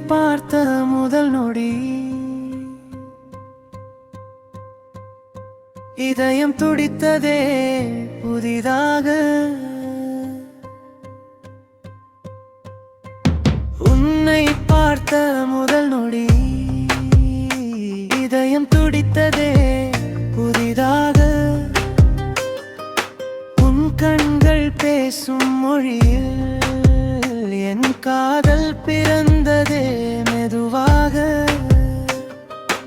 பார்த்த முதல் நொடி இதயம் துடித்ததே புதிதாக. உன்னை பார்த்த முதல் நொடி இதயம் துடித்ததே புதிதாக. உன் கண்கள் பேசும் மொழியில் என் காதல் பிறந்ததே மெதுவாக.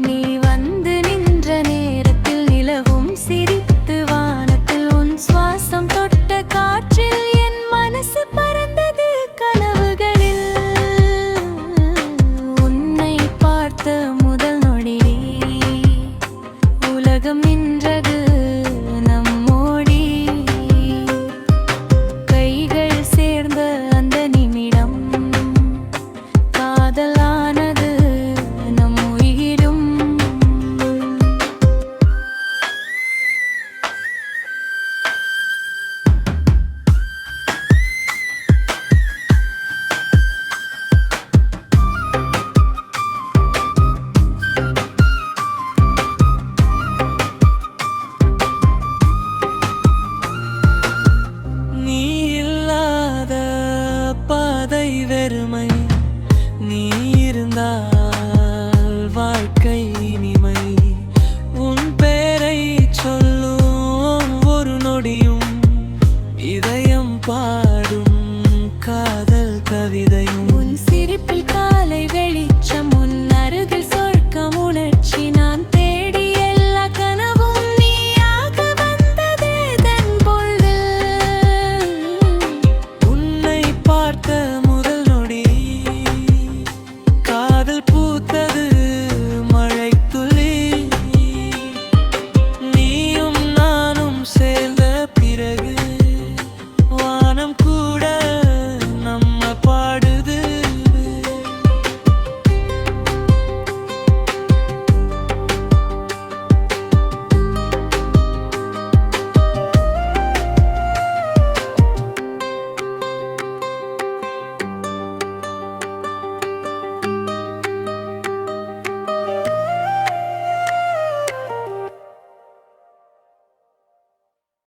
நீ வந்து நின்ற நேரத்தில் நிலவும் சிரித்து வானத்தில் உன் சுவாசம் தொட்ட காற்றில் என் மனசு பறந்தது கனவுகளில். உன்னை பார்த்த முதல் நொடி உலகம் நின்றது நம்மோடி. கைகள் சேர்ந்த அந்த நிமிடம் காதலானது நம் உயிரும். நீ இல்லாத பாதை வெறுமை, நீ இருந்தால் வாழ்க்கை இனிமை. உன் பேரை சொல்லும் ஒரு நொடியும் இதயம் பாடும் காதல் கவிதையும். உன் சிரிப்பில் காலை வெளிச்சம் உன் அருகில்